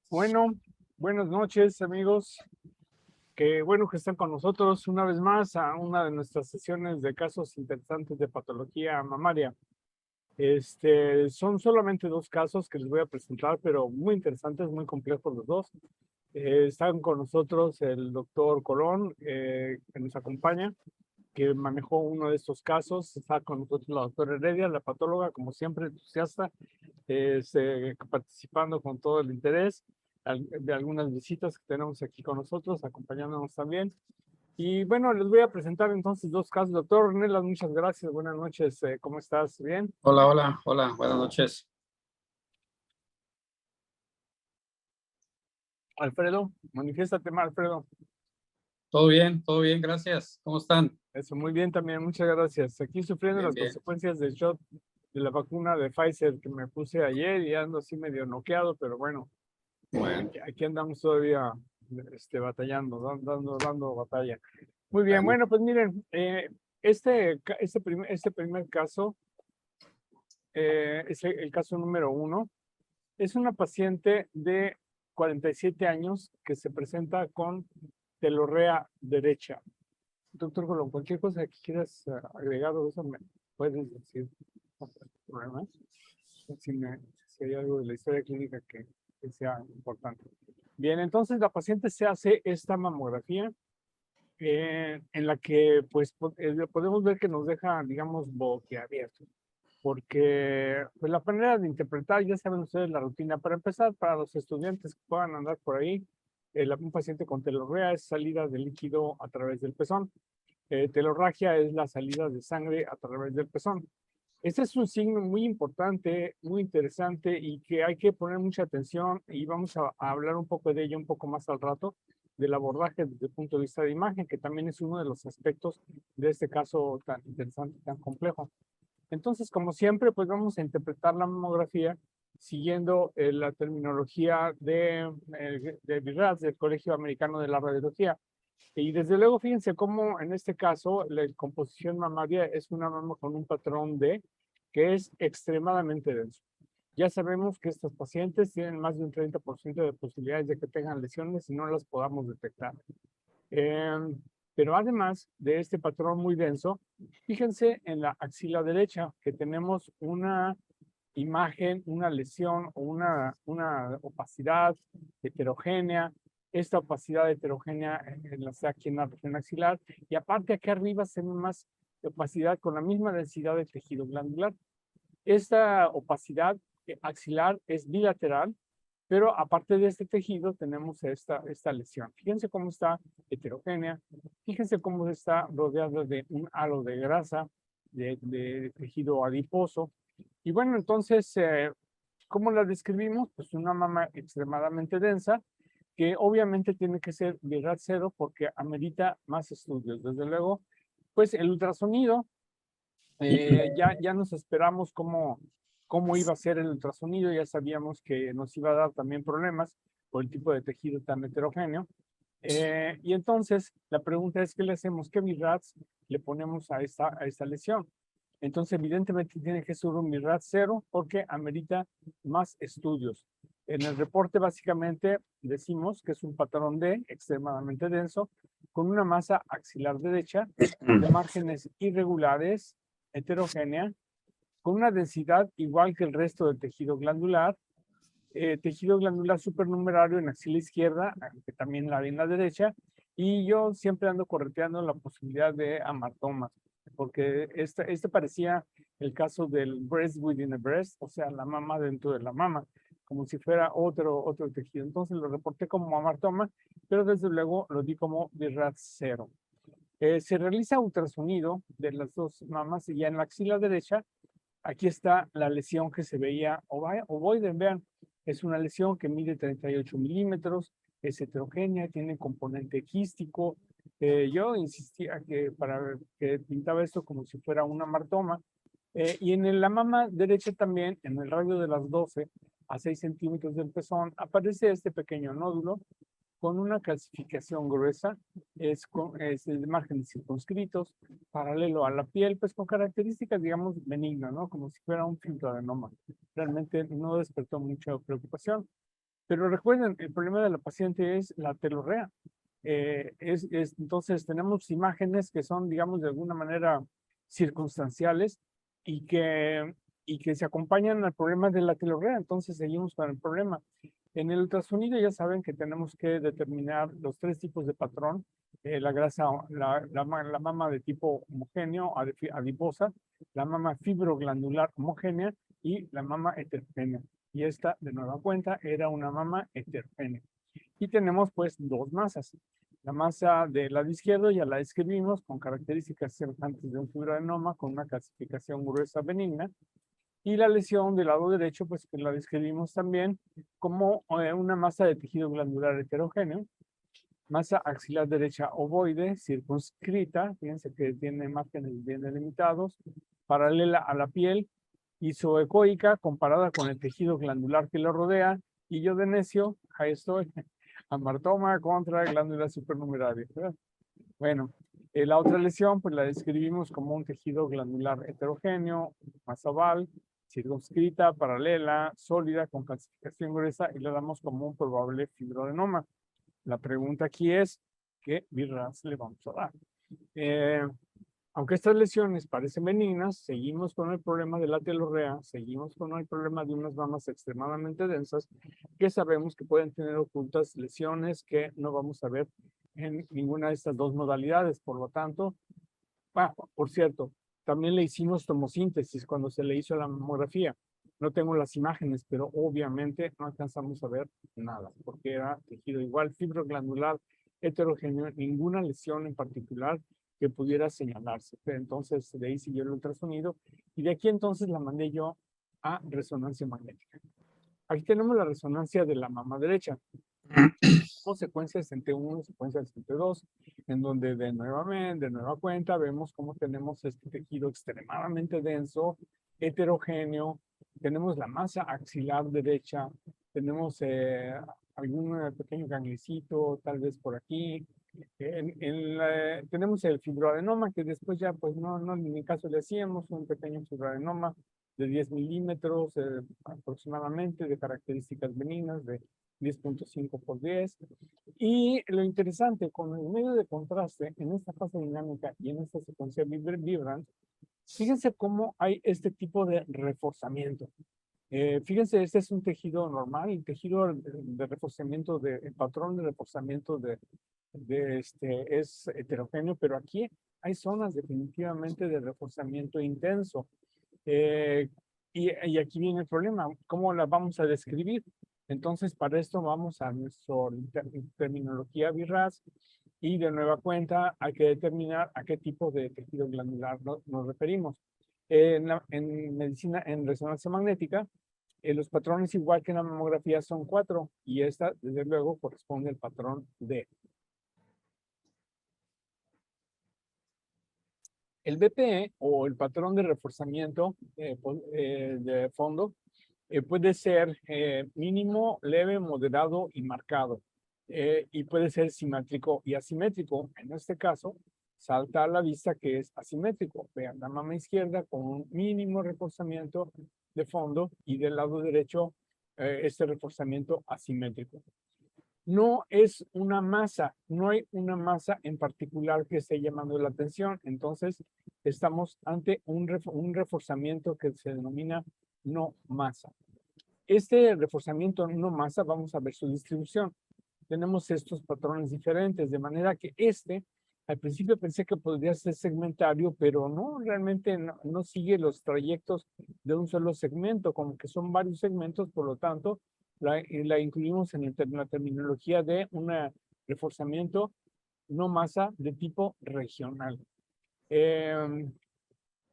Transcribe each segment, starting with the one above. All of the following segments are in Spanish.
Bueno, buenas noches, amigos. Qué bueno que están con nosotros una vez más a una de nuestras sesiones de casos interesantes de patología mamaria. Son solamente dos casos que les voy a presentar, pero muy interesantes, muy complejos los dos. Están con nosotros el doctor Colón, que nos acompaña, que manejó uno de estos casos. Está con nosotros la doctora Heredia, la patóloga, como siempre, entusiasta, participando con todo el interés de algunas visitas que tenemos aquí con nosotros, acompañándonos también. Y bueno, les voy a presentar entonces dos casos. Doctor Ornelas, muchas gracias. Buenas noches. ¿Cómo estás? ¿Bien? Hola, hola, hola, buenas noches. Alfredo, manifiéstate más, Alfredo. Todo bien, gracias. ¿Cómo están? Eso, muy bien también, muchas gracias. Aquí sufriendo Bien, las bien. consecuencias del shot de la vacuna de Pfizer que me puse ayer y ando así medio noqueado, pero bueno, Bueno, aquí andamos todavía batallando, dando batalla. Muy bien, bueno. bueno, pues miren, este primer caso es el caso número 1. Es una paciente de 47 años que se presenta con telorrea derecha. Doctor Colón, cualquier cosa que quieras agregar o eso me puedes decir. No hay problemas. Si hay algo de la historia clínica que sea importante. Bien, entonces la paciente se hace esta mamografía en la que pues podemos ver que nos deja, digamos, boquiabiertos, porque pues, la manera de interpretar, ya saben ustedes la rutina. Para empezar, para los estudiantes que puedan andar por ahí, un paciente con telorrea es salida de líquido a través del pezón. Telorragia es la salida de sangre a través del pezón. Este es un signo muy importante, muy interesante y que hay que poner mucha atención, y vamos a hablar un poco de ello un poco más al rato, del abordaje desde el punto de vista de imagen, que también es uno de los aspectos de este caso tan interesante, tan complejo. Entonces, como siempre, pues vamos a interpretar la mamografía siguiendo la terminología de VIRADS, del Colegio Americano de la Radiología. Y desde luego, fíjense cómo en este caso la composición mamaria es una mama con un patrón D que es extremadamente denso. Ya sabemos que estos pacientes tienen más de un 30% de posibilidades de que tengan lesiones y no las podamos detectar. Em, pero además de este patrón muy denso, fíjense en la axila derecha que tenemos una imagen, una lesión o una opacidad heterogénea. Esta opacidad heterogénea la está aquí en la región axilar, y aparte aquí arriba se ve más opacidad con la misma densidad de tejido glandular. Esta opacidad axilar es bilateral, pero aparte de este tejido tenemos esta lesión. Fíjense cómo está heterogénea, fíjense cómo está rodeada de un halo de grasa, de tejido adiposo. Y bueno, entonces, ¿cómo la describimos? Pues una mama extremadamente densa, que obviamente tiene que ser VIRAD 0 porque amerita más estudios. Desde luego, pues el ultrasonido, ya nos esperamos cómo iba a ser el ultrasonido. Ya sabíamos que nos iba a dar también problemas por el tipo de tejido tan heterogéneo. Y entonces la pregunta es, ¿qué le hacemos? ¿Qué VIRADs le ponemos a esta lesión? Entonces, evidentemente tiene que ser un VIRAD 0 porque amerita más estudios. En el reporte básicamente decimos que es un patrón D extremadamente denso con una masa axilar derecha de márgenes irregulares, heterogénea, con una densidad igual que el resto del tejido glandular supernumerario en axila izquierda, que también la ve en la derecha, y yo siempre ando correteando la posibilidad de amartoma, porque este parecía el caso del breast within a breast, o sea, la mama dentro de la mama, como si fuera otro tejido. Entonces lo reporté como amartoma, pero desde luego lo di como BIRAD 0. Se realiza ultrasonido de las dos mamas y ya en la axila derecha, aquí está la lesión que se veía ovoide. Vean, es una lesión que mide 38 milímetros, es heterogénea, tiene componente quístico. Yo insistía para que pintaba esto como si fuera una martoma. Y en la mama derecha también, en el radio de las 12 a 6 centímetros del pezón, aparece este pequeño nódulo con una calcificación gruesa, es de márgenes circunscritos, paralelo a la piel, pues con características, digamos, benignas, ¿no? Como si fuera un fibroadenoma. Realmente no despertó mucha preocupación. Pero recuerden, el problema de la paciente es la telorrea. Entonces, tenemos imágenes que son, digamos, de alguna manera circunstanciales y que se acompañan al problema de la telorrea. Entonces, seguimos con el problema. En el ultrasonido ya saben que tenemos que determinar los 3 tipos de patrón. La grasa, la mama de tipo homogéneo, adiposa, la mama fibroglandular homogénea y la mama heterogénea. Y esta, de nueva cuenta, era una mama heterogénea. Y tenemos pues 2 masas. La masa del lado izquierdo ya la describimos con características semejantes de un fibroadenoma con una calcificación gruesa benigna. Y la lesión del lado derecho, pues que la describimos también como una masa de tejido glandular heterogéneo, masa axilar derecha ovoide, circunscrita, fíjense que tiene márgenes bien delimitados, paralela a la piel, isoecoica comparada con el tejido glandular que lo rodea, y yo de necio, ahí estoy, amartoma contra glándula supernumeraria. ¿Verdad? Bueno, la otra lesión, pues la describimos como un tejido glandular heterogéneo, masa oval, circunscrita, paralela, sólida, con calcificación gruesa, y le damos como un probable fibroadenoma. La pregunta aquí es, ¿qué BRAF le vamos a dar? Aunque estas lesiones parecen benignas, seguimos con el problema de la telorrea, seguimos con el problema de unas mamas extremadamente densas que sabemos que pueden tener ocultas lesiones que no vamos a ver en ninguna de estas 2 modalidades. Por lo tanto, por cierto, también le hicimos tomosíntesis cuando se le hizo la mamografía. No tengo las imágenes, pero obviamente no alcanzamos a ver nada, porque era tejido igual, fibroglandular, heterogéneo, ninguna lesión en particular que pudiera señalarse. Pero entonces de ahí siguió el ultrasonido y de aquí entonces la mandé yo a resonancia magnética. Aquí tenemos la resonancia de la mama derecha. Secuencia 61, secuencia 62, en donde de nueva cuenta, vemos cómo tenemos este tejido extremadamente denso, heterogéneo, tenemos la masa axilar derecha, tenemos algún pequeño ganglicito, tal vez por aquí, tenemos el fibroadenoma, que después ya, pues no, en mi caso le hacíamos un pequeño fibroadenoma de 10 milímetros aproximadamente, de características benignas, de 10.5 por 10. Y lo interesante, con el medio de contraste en esta fase dinámica y en esta secuencia vibrant, fíjense cómo hay este tipo de reforzamiento. Fíjense, este es un tejido normal, el tejido de reforzamiento, el patrón de reforzamiento es heterogéneo, pero aquí hay zonas definitivamente de reforzamiento intenso. Y aquí viene el problema, ¿cómo la vamos a describir? Entonces, para esto vamos a nuestra terminología BRAF y de nueva cuenta hay que determinar a qué tipo de tejido glandular nos referimos. En medicina, en resonancia magnética, los patrones igual que en la mamografía son 4 y esta, desde luego, corresponde al patrón D. El BPE o el patrón de reforzamiento de fondo puede ser mínimo, leve, moderado y marcado. Y puede ser simétrico y asimétrico. En este caso, salta a la vista que es asimétrico. Vean la mama izquierda con un mínimo reforzamiento de fondo y del lado derecho este reforzamiento asimétrico. No es una masa, no hay una masa en particular que esté llamando la atención. Entonces, estamos ante un reforzamiento que se denomina no masa. Este reforzamiento no masa, vamos a ver su distribución. Tenemos estos patrones diferentes, de manera que al principio pensé que podría ser segmentario, pero no, realmente no sigue los trayectos de un solo segmento, como que son varios segmentos, por lo tanto, la incluimos en la terminología de un reforzamiento no masa de tipo regional.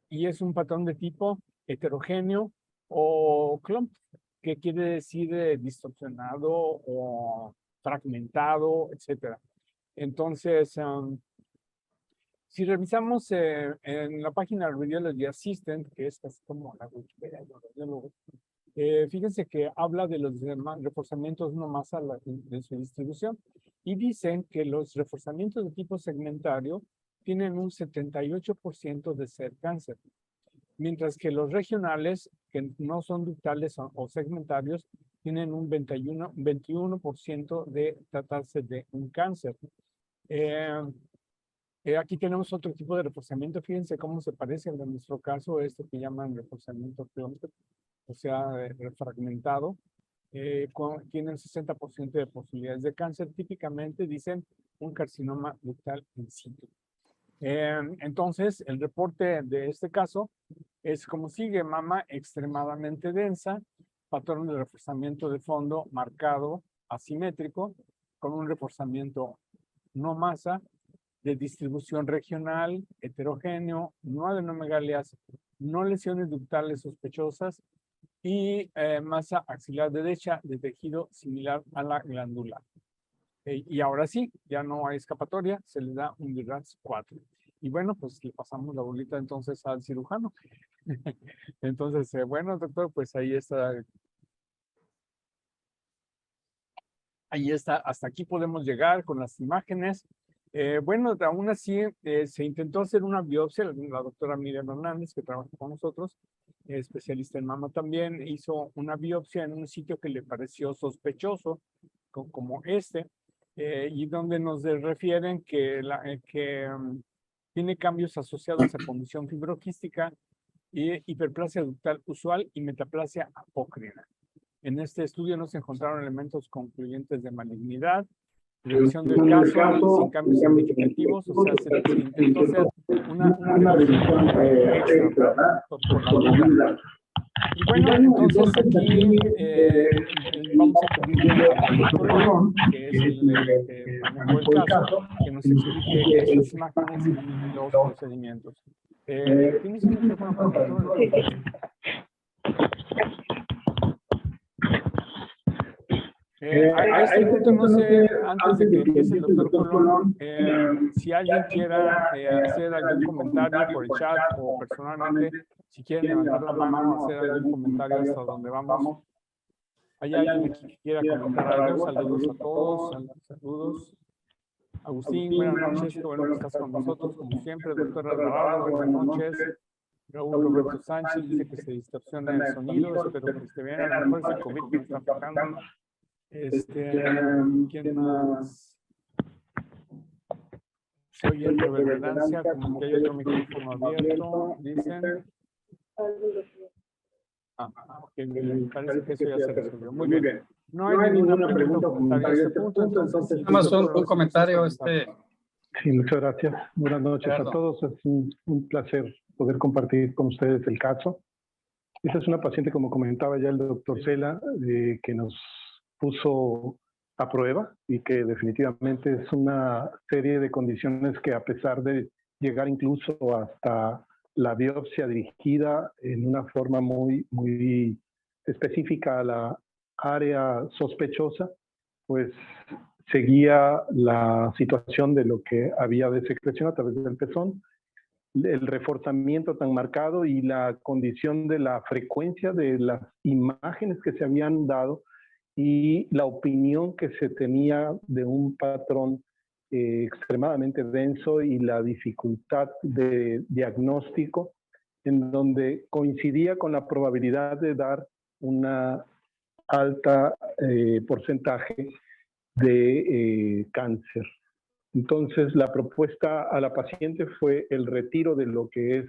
Y es un patrón de tipo heterogéneo o clump, que quiere decir distorsionado o fragmentado, etc. Entonces, si revisamos en la página Radiology Assistant, que es casi como la Wikipedia de los radiólogos, fíjense que habla de los reforzamientos no masa de su distribución y dicen que los reforzamientos de tipo segmentario tienen un 78% de ser cáncer, mientras que los regionales, que no son ductales o segmentarios, tienen un 21% de tratarse de un cáncer. Aquí tenemos otro tipo de reforzamiento. Fíjense cómo se parece al de nuestro caso, este que llaman reforzamiento clúster, o sea, fragmentado. Tienen 60% de posibilidades de cáncer. Típicamente dicen un carcinoma ductal in situ. Entonces, el reporte de este caso es como sigue: mama extremadamente densa, patrón de reforzamiento de fondo marcado, asimétrico, con un reforzamiento no masa, de distribución regional, heterogéneo, no adenomegalias, no lesiones ductales sospechosas y masa axilar derecha de tejido similar a la glándula. Y ahora sí, ya no hay escapatoria, se le da un BIRATS 4. Y bueno, pues le pasamos la bolita entonces al cirujano. Entonces, bueno, doctor, pues ahí está. Ahí está, hasta aquí podemos llegar con las imágenes. Bueno, aún así se intentó hacer una biopsia. La doctora Miriam Hernández, que trabaja con nosotros, especialista en mama también, hizo una biopsia en un sitio que le pareció sospechoso, como este, y donde nos refieren que, tiene cambios asociados a condición fibroquística, hiperplasia ductal usual y metaplasia apócrina. En este estudio no se encontraron elementos concluyentes de malignidad. Revisión del caso sin cambios significativos, o sea, se intentó hacer una revisión extra, ¿verdad? Por la duda. Y bueno, entonces aquí vamos a pedirle al doctor Colón, que es el que manejó el caso, que nos explique estas imágenes y los procedimientos. ¿Tienes un micrófono para el doctor? A este punto, no sé, antes de que empiece el doctor Colón, si alguien quiera hacer algún comentario por el chat o personalmente, si quieren levantar la mano, hacer algún comentario hasta donde vamos. ¿Hay alguien aquí que quiera comentar algo? Saludos a todos, saludos. Agustín, buenas noches, qué bueno que estás con nosotros, como siempre. Doctor Alvarado, buenas noches. Raúl Roberto Sánchez dice que se distorsiona el sonido, espero que esté bien. A lo mejor es el COVID que nos está afectando. ¿Quién más? Se oye reverberancia, como que hay otro micrófono abierto, dicen. Ok, parece que eso ya se resolvió. Muy bien. No hay ninguna pregunta o comentario a este punto, entonces... Nada más un comentario, Sí, muchas gracias. Buenas noches a todos. Es un placer poder compartir con ustedes el caso. Esta es una paciente, como comentaba ya el doctor Cela, que nos puso a prueba y que definitivamente es una serie de condiciones que, a pesar de llegar incluso hasta la biopsia dirigida en una forma muy específica a la área sospechosa, pues seguía la situación de lo que había de secreción a través del pezón, el reforzamiento tan marcado y la condición de la frecuencia de las imágenes que se habían dado y la opinión que se tenía de un patrón extremadamente denso y la dificultad de diagnóstico, en donde coincidía con la probabilidad de dar una alta porcentaje de cáncer. Entonces, la propuesta a la paciente fue el retiro de lo que es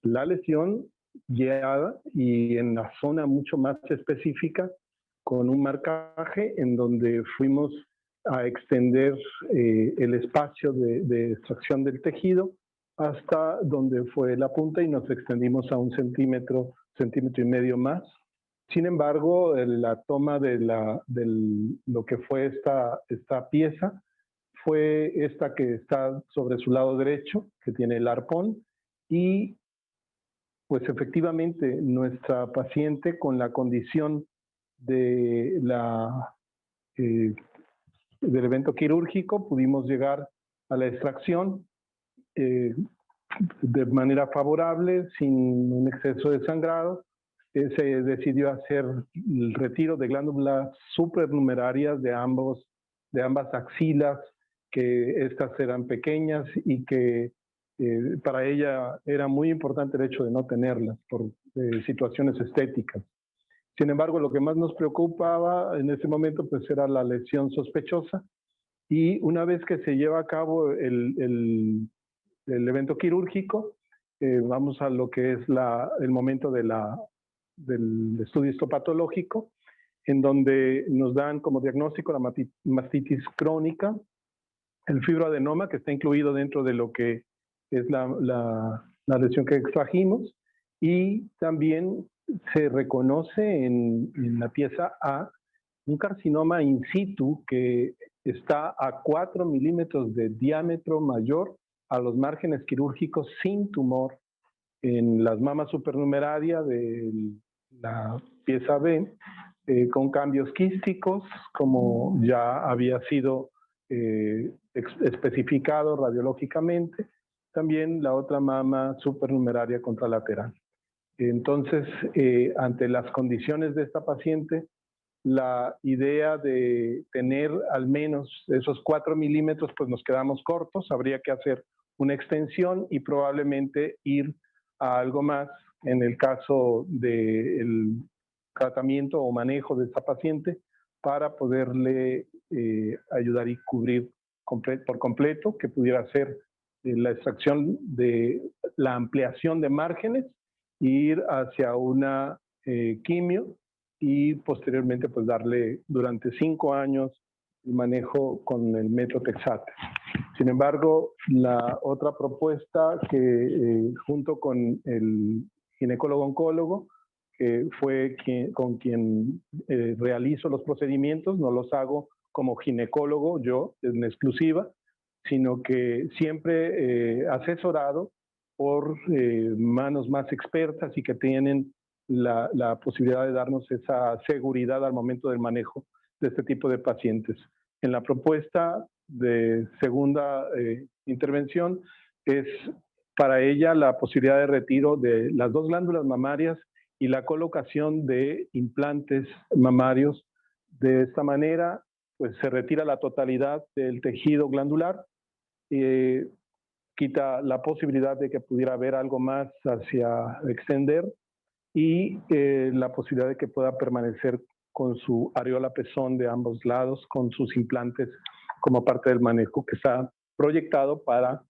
la lesión guiada y en la zona mucho más específica, con un marcaje en donde fuimos a extender el espacio de extracción del tejido hasta donde fue la punta y nos extendimos a 1 centímetro, centímetro y medio más. Sin embargo, la toma de lo que fue esta pieza fue esta que está sobre su lado derecho, que tiene el arpón, y pues efectivamente nuestra paciente, con la condición de del evento quirúrgico, pudimos llegar a la extracción de manera favorable, sin un exceso de sangrado. Se decidió hacer el retiro de glándulas supranumerarias de ambas axilas, que estas eran pequeñas y que para ella era muy importante el hecho de no tenerlas por situaciones estéticas. Sin embargo, lo que más nos preocupaba en ese momento pues era la lesión sospechosa, y una vez que se lleva a cabo el evento quirúrgico, vamos a lo que es el momento del estudio histopatológico, en donde nos dan como diagnóstico la mastitis crónica, el fibroadenoma, que está incluido dentro de lo que es la lesión que extrajimos, y también se reconoce en la pieza A un carcinoma in situ que está a 4 milímetros de diámetro mayor a los márgenes quirúrgicos sin tumor en las mamas supernumeraria de la pieza B, con cambios quísticos, como ya había sido especificado radiológicamente. También la otra mama supernumeraria contralateral. Entonces, ante las condiciones de esta paciente, la idea de tener al menos esos 4 milímetros, pues nos quedamos cortos. Habría que hacer una extensión y probablemente ir a algo más en el caso del tratamiento o manejo de esta paciente, para poderle ayudar y cubrir por completo, que pudiera ser la extracción de la ampliación de márgenes, ir hacia una quimio, y posteriormente pues darle durante 5 años el manejo con el metotrexate. Sin embargo, la otra propuesta que junto con el ginecólogo oncólogo, que fue con quien realizo los procedimientos, no los hago como ginecólogo yo en exclusiva, sino que siempre asesorado por manos más expertas y que tienen la posibilidad de darnos esa seguridad al momento del manejo de este tipo de pacientes. En la propuesta de segunda intervención es para ella la posibilidad de retiro de las 2 glándulas mamarias y la colocación de implantes mamarios. De esta manera, pues se retira la totalidad del tejido glandular, quita la posibilidad de que pudiera haber algo más hacia extender, y la posibilidad de que pueda permanecer con su areola pezón de ambos lados, con sus implantes como parte del manejo que está proyectado para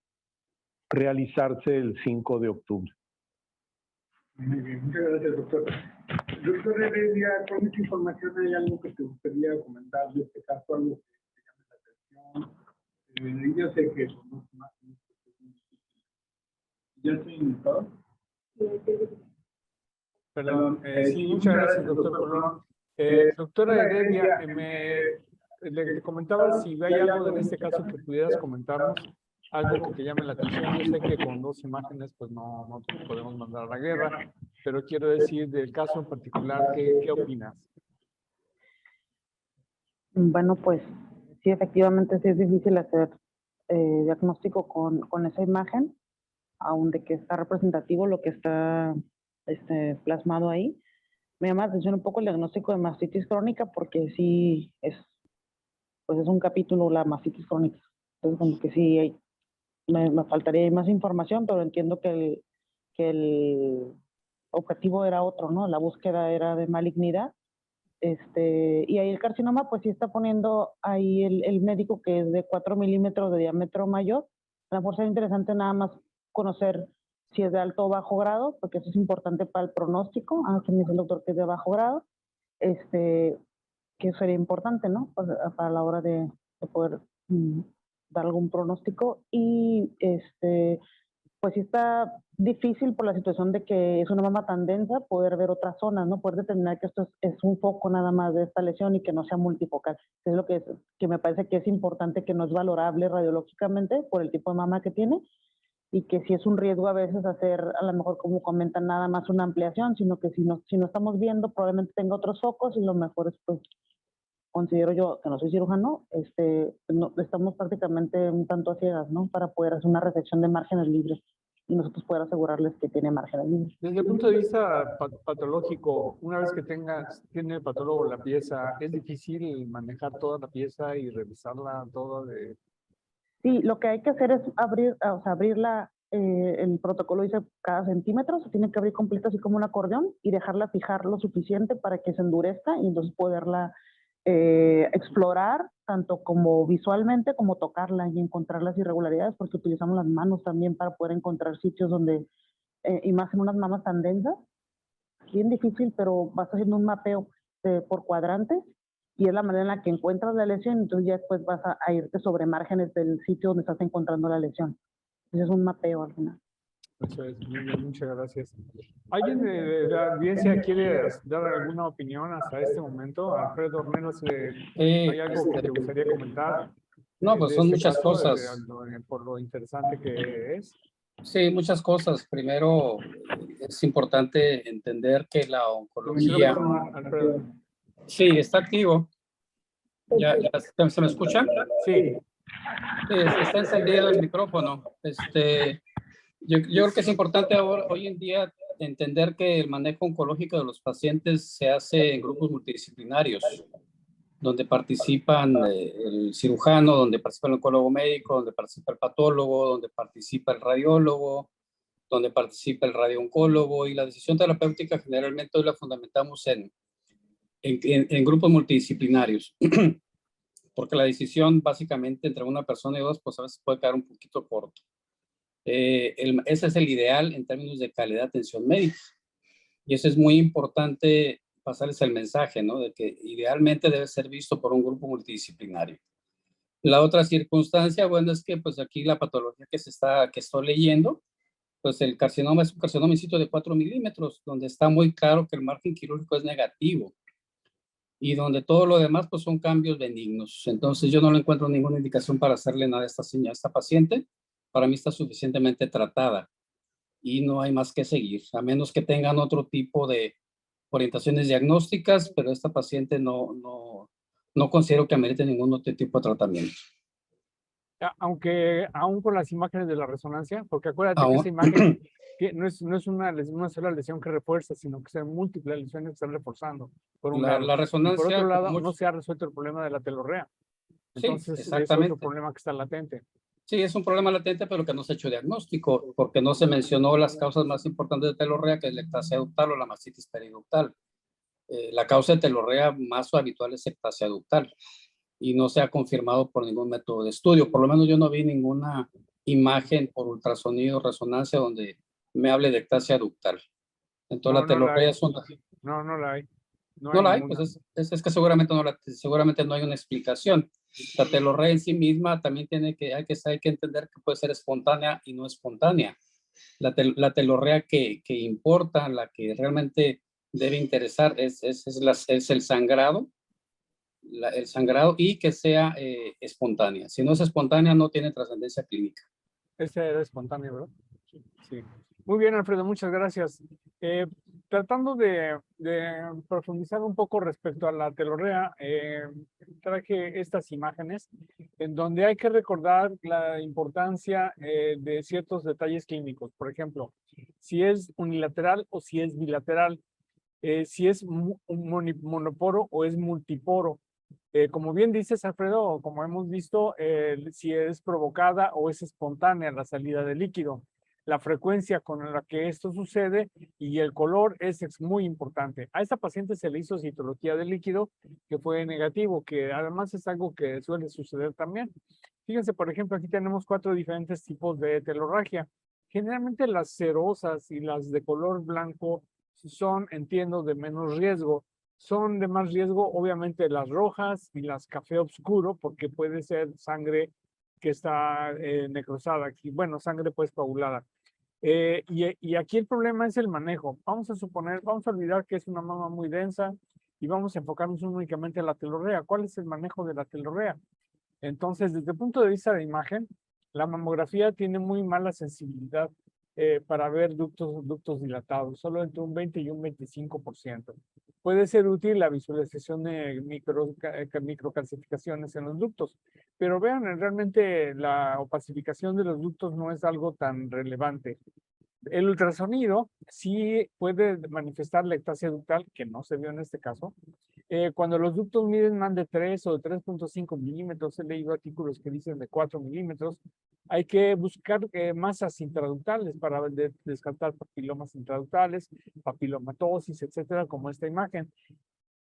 realizarse el 5 de octubre. Muy bien, muchas gracias, doctor. Doctor Heredia, con esta información, ¿hay algo que te gustaría comentar de este caso, algo que te llame la atención? Yo sé que conozco más. ¿Ya estoy invitado? Perdón, sí, muchas gracias, doctor Colón. Doctora Heredia, le comentaba si hay algo en este caso que pudieras comentarnos, algo que te llame la atención. Yo sé que con 2 imágenes pues no podemos mandar a la guerra, pero quiero decir del caso en particular, ¿qué opinas? Bueno, pues sí, efectivamente sí es difícil hacer diagnóstico con esa imagen, aun de que está representativo lo que está plasmado ahí. Me llama la atención un poco el diagnóstico de mastitis crónica, porque sí es un capítulo la mastitis crónica. Entonces, como que sí me faltaría más información, pero entiendo que el objetivo era otro, ¿no? La búsqueda era de malignidad. Y ahí el carcinoma, pues sí está poniendo ahí el médico que es de 4 milímetros de diámetro mayor. A lo mejor sería interesante nada más conocer si es de alto o bajo grado, porque eso es importante para el pronóstico. Que me dice el doctor que es de bajo grado, que sería importante, ¿no? Pues, para la hora de poder dar algún pronóstico. Y pues sí está difícil por la situación de que es una mama tan densa poder ver otras zonas, ¿no? Poder determinar que esto es un foco nada más de esta lesión y que no sea multifocal. Es lo que me parece que es importante, que no es valorable radiológicamente por el tipo de mama que tiene, y que sí es un riesgo a veces hacer, a lo mejor como comentan, nada más una ampliación, sino que si no estamos viendo, probablemente tenga otros focos, y lo mejor es, pues, considero yo, que no soy cirujano, estamos prácticamente un tanto a ciegas, ¿no? Para poder hacer una resección de márgenes libres y nosotros poder asegurarles que tiene márgenes libres. Desde el punto de vista patológico, una vez que tiene el patólogo la pieza, ¿es difícil manejar toda la pieza y revisarla toda de...? Sí, lo que hay que hacer es abrirla el protocolo dice cada centímetro, se tiene que abrir completa así como un acordeón y dejarla fijar lo suficiente para que se endurezca y entonces poderla explorar tanto como visualmente como tocarla y encontrar las irregularidades, porque utilizamos las manos también para poder encontrar sitios donde, y más en unas mamas tan densas, bien difícil, pero vas haciendo un mapeo por cuadrantes y es la manera en la que encuentras la lesión, entonces ya después vas a irte sobre márgenes del sitio donde estás encontrando la lesión. Entonces es un mapeo al final. Eso es, muy bien, muchas gracias. ¿Alguien de la audiencia quiere dar alguna opinión hasta este momento? Alfredo Ornelas, ¿hay algo que te gustaría comentar? No, pues de son este muchas caso, cosas. por lo interesante que es. Sí, muchas cosas. Primero, es importante entender que la Tu oncología... micrófono, Alfredo. Sí, está activo. ¿Ya se me escucha? Sí. Está encendido el micrófono. Yo creo que es importante ahora, hoy en día, entender que el manejo oncológico de los pacientes se hace en grupos multidisciplinarios, donde participan el cirujano, donde participa el oncólogo médico, donde participa el patólogo, donde participa el radiólogo, donde participa el radiooncólogo, y la decisión terapéutica generalmente hoy la fundamentamos en grupos multidisciplinarios, porque la decisión básicamente entre una persona y dos, pues a veces puede quedar un poquito corto. Ese es el ideal en términos de calidad de atención médica. Y eso es muy importante pasarles el mensaje, ¿no? De que idealmente debe ser visto por un grupo multidisciplinario. La otra circunstancia, bueno, es que pues aquí la patología que estoy leyendo, pues el carcinoma es un carcinoma in situ de 4 milímetros, donde está muy claro que el margen quirúrgico es negativo y donde todo lo demás pues son cambios benignos. Entonces yo no le encuentro ninguna indicación para hacerle nada a esta paciente. Para mí está suficientemente tratada y no hay más que seguir, a menos que tengan otro tipo de orientaciones diagnósticas, pero esta paciente no considero que amerite ningún otro tipo de tratamiento. Aunque aún con las imágenes de la resonancia, porque acuérdate que Aún, esa imagen que no es una sola lesión que refuerza, sino que son múltiples lesiones que están reforzando, por un lado. la Y por resonancia, otro lado, como no se ha resuelto el problema de la telorrea. sí, Entonces, es otro exactamente. problema que está latente. Sí, es un problema latente, pero que no se ha hecho diagnóstico, porque no se mencionó las causas más importantes de telorrea, que es la ectasia ductal o la mastitis periductal. La causa de telorrea más habitual es ectasia ductal y no se ha confirmado por ningún método de estudio. Por lo menos yo no vi ninguna imagen por ultrasonido, resonancia, donde me hable de ectasia ductal. Entonces la telorrea es una... No la hay. No la hay, pues es que seguramente no hay una explicación. La telorrea en sí misma también hay que entender que puede ser espontánea y no espontánea. La telorrea que importa, la que realmente debe interesar es el sangrado, el sangrado y que sea espontánea. Si no es espontánea, no tiene trascendencia clínica. Ese era espontáneo, ¿verdad? Sí. Muy bien, Alfredo, muchas gracias. Tratando de profundizar un poco respecto a la telorrea, traje estas imágenes en donde hay que recordar la importancia de ciertos detalles clínicos. Por ejemplo, si es unilateral o si es bilateral, si es un monoporo o es multiporo. Como bien dices, Alfredo, como hemos visto, si es provocada o es espontánea la salida de líquido. La frecuencia con la que esto sucede y el color es muy importante. A esta paciente se le hizo citología de líquido que fue negativo, que además es algo que suele suceder también. Fíjense, por ejemplo, aquí tenemos 4 diferentes tipos de telorragia. Generalmente las cerosas y las de color blanco son, entiendo, de menos riesgo. Son de más riesgo, obviamente, las rojas y las café oscuro, porque puede ser sangre que está necrosada aquí. Bueno, sangre pues coagulada. Y aquí el problema es el manejo. Vamos a olvidar que es una mama muy densa y vamos a enfocarnos únicamente en la telorrea. ¿Cuál es el manejo de la telorrea? Entonces, desde el punto de vista de imagen, la mamografía tiene muy mala sensibilidad para ver ductos dilatados, solo entre un 20 y un 25%. Puede ser útil la visualización de microcalcificaciones en los ductos, pero vean, realmente la opacificación de los ductos no es algo tan relevante. El ultrasonido sí puede manifestar la ectasia ductal, que no se vio en este caso, Cuando los ductos miden más de 3 o de 3.5 milímetros, he leído artículos que dicen de 4 milímetros, hay que buscar masas intraductales para descartar papilomas intraductales, papilomatosis, etcétera, como esta imagen.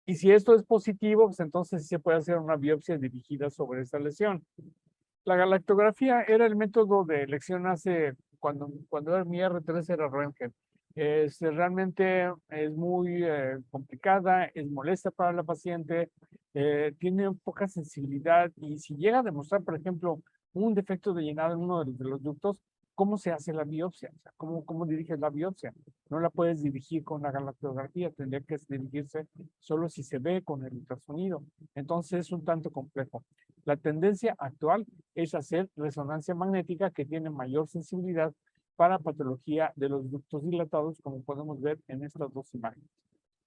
Y si esto es positivo, pues entonces sí se puede hacer una biopsia dirigida sobre esta lesión. La galactografía era el método de elección cuando era mi R3 era Röntgen. Realmente es muy complicada, es molesta para la paciente, tiene poca sensibilidad y si llega a demostrar, por ejemplo, un defecto de llenado en uno de los ductos, ¿cómo se hace la biopsia? O sea, ¿cómo diriges la biopsia? No la puedes dirigir con la galactografía, tendría que dirigirse solo si se ve con el ultrasonido. Entonces es un tanto complejo. La tendencia actual es hacer resonancia magnética que tiene mayor sensibilidad para patología de los ductos dilatados, como podemos ver en estas dos imágenes.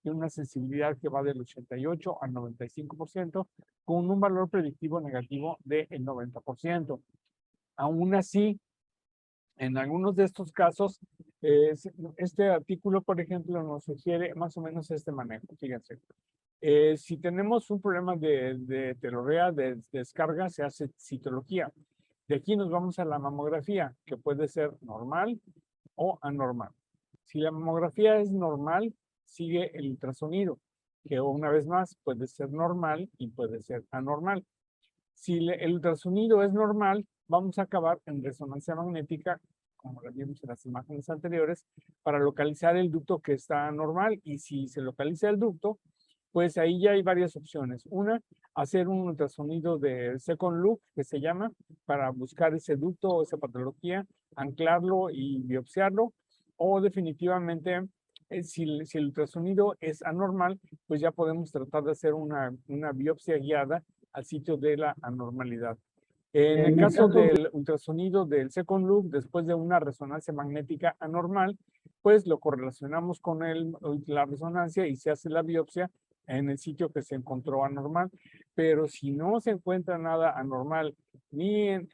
Tiene una sensibilidad que va del 88 al 95%, con un valor predictivo negativo del 90%. Aún así, en algunos de estos casos, este artículo, por ejemplo, nos sugiere más o menos este manejo. Fíjense. Si tenemos un problema de telorrea, de descarga, se hace citología. De aquí nos vamos a la mamografía, que puede ser normal o anormal. Si la mamografía es normal, sigue el ultrasonido, que una vez más puede ser normal y puede ser anormal. Si el ultrasonido es normal, vamos a acabar en resonancia magnética, como la vimos en las imágenes anteriores, para localizar el ducto que está normal. Y si se localiza el ducto, pues ahí ya hay varias opciones. Una, hacer un ultrasonido de second look, que se llama, para buscar ese ducto o esa patología, anclarlo y biopsiarlo. O definitivamente, si el ultrasonido es anormal, pues ya podemos tratar de hacer una biopsia guiada al sitio de la anormalidad. En el caso del ultrasonido del second look, después de una resonancia magnética anormal, pues lo correlacionamos con la resonancia y se hace la biopsia en el sitio que se encontró anormal. Pero si no se encuentra nada anormal ni en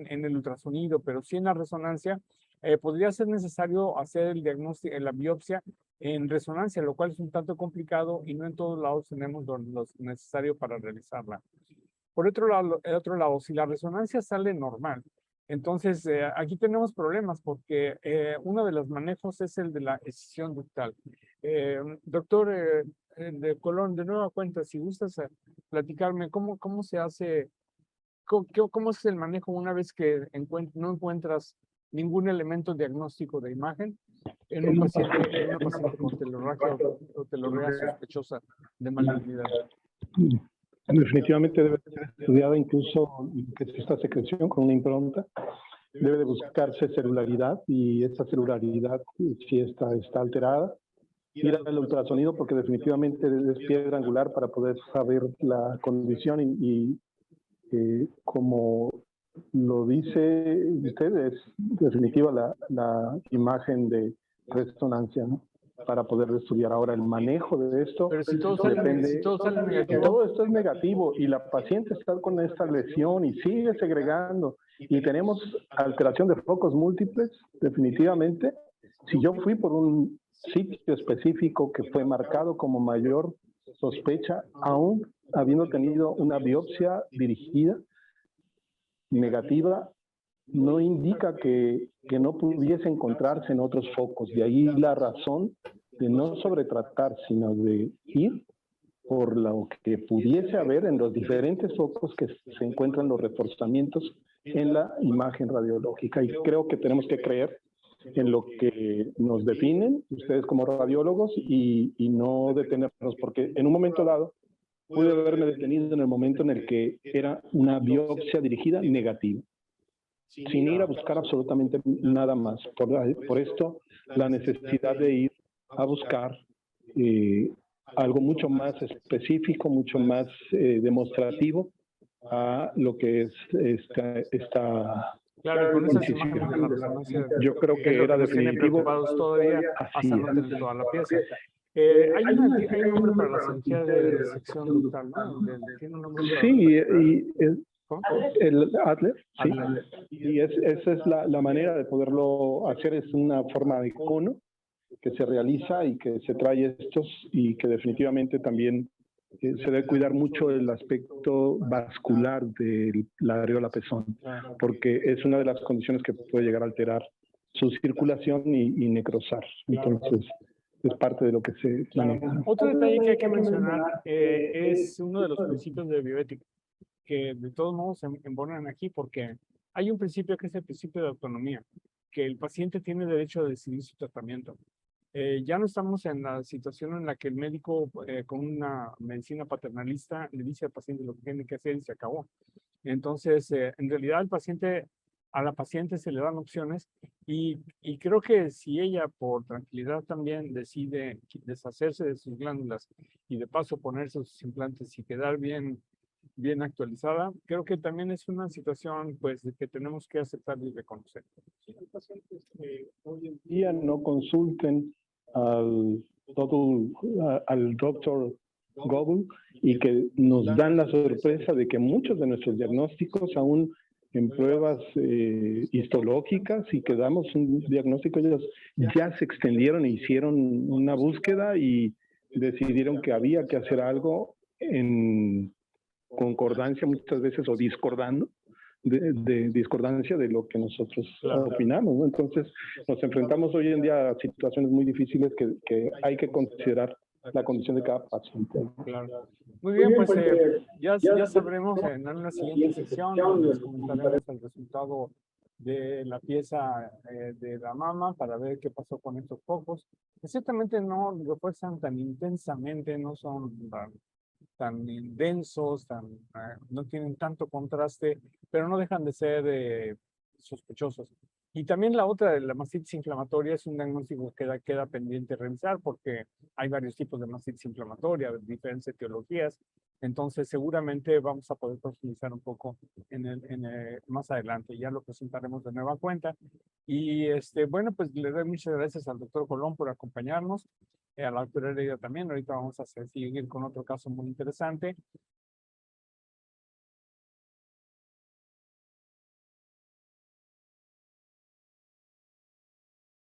el ultrasonido, pero sí en la resonancia, podría ser necesario hacer el diagnóstico, la biopsia en resonancia, lo cual es un tanto complicado y no en todos lados tenemos lo necesario para realizarla. Por otro lado, si la resonancia sale normal, entonces aquí tenemos problemas porque uno de los manejos es el de la escisión ductal. Doctor de Colón, de nueva cuenta, si gustas platicarme cómo se hace, cómo es el manejo una vez que no encuentras ningún elemento diagnóstico de imagen en una paciente con telorragia o telorrea sospechosa de malignidad. Definitivamente debe ser estudiada incluso esta secreción con una impronta. Debe de buscarse celularidad y esa celularidad, si está alterada, ir al ultrasonido porque definitivamente es piedra angular para poder saber la condición y como lo dice usted, es definitiva la imagen de resonancia, ¿no? Para poder estudiar ahora el manejo de esto. Pero si todo sale negativo. Todo esto es negativo y la paciente está con esta lesión y sigue segregando y tenemos alteración de focos múltiples, definitivamente. Si yo fui por un sitio específico que fue marcado como mayor sospecha, aún habiendo tenido una biopsia dirigida negativa, no indica que no pudiese encontrarse en otros focos. De ahí la razón de no sobretratar, sino de ir por lo que pudiese haber en los diferentes focos que se encuentran los reforzamientos en la imagen radiológica. Y creo que tenemos que creer en lo que nos definen ustedes como radiólogos y no detenernos, porque en un momento dado pude haberme detenido en el momento en el que era una biopsia dirigida negativa, sin ir a buscar absolutamente nada más. Por esto, la necesidad de ir a buscar algo mucho más específico, mucho más demostrativo a lo que es esta claro, con esas imágenes de la resonancia, yo creo que era definitivo. Todavía hasta no tener toda la pieza. Hay un nombre para la cirugía de disección ductal, ¿no? Tiene un nombre para sí, ¿cómo? El Adler, sí. Adler. Y esa es la manera de poderlo hacer, es una forma de cono que se realiza y que se trae estos y que definitivamente también se debe cuidar mucho el aspecto vascular de la areola pezón, porque es una de las condiciones que puede llegar a alterar su circulación y necrosar. Entonces, es parte de lo que se maneja. Otro detalle que hay que mencionar es uno de los principios de bioética, que de todos modos se embonan aquí porque hay un principio que es el principio de autonomía, que el paciente tiene derecho a decidir su tratamiento. Ya no estamos en la situación en la que el médico con una medicina paternalista le dice al paciente lo que tiene que hacer y se acabó. Entonces, en realidad a la paciente se le dan opciones y creo que si ella por tranquilidad también decide deshacerse de sus glándulas y de paso ponerse sus implantes y quedar bien actualizada, creo que también es una situación pues que tenemos que aceptar y reconocer. Si hay pacientes que hoy en día no consulten al doctor Google y que nos dan la sorpresa de que muchos de nuestros diagnósticos aún en pruebas histológicas y que damos un diagnóstico, ellos ya se extendieron e hicieron una búsqueda y decidieron que había que hacer algo en concordancia muchas veces o discordando de discordancia de lo que nosotros opinamos, ¿no? Entonces nos enfrentamos hoy en día a situaciones muy difíciles que hay que considerar la condición de cada paciente. Claro. Muy bien, pues ya sabremos en una siguiente sesión, les comentaremos el resultado de la pieza de la mama para ver qué pasó con estos focos. Que ciertamente no refuerzan tan intensamente, no son tan densos, no tienen tanto contraste, pero no dejan de ser sospechosos. Y también la otra, la mastitis inflamatoria, es un diagnóstico que queda pendiente revisar porque hay varios tipos de mastitis inflamatoria, diferentes etiologías. Entonces, seguramente vamos a poder profundizar un poco más adelante. Ya lo presentaremos de nueva cuenta. Y bueno, pues le doy muchas gracias al doctor Colón por acompañarnos, a la doctora Heredia también. Ahorita vamos a seguir con otro caso muy interesante.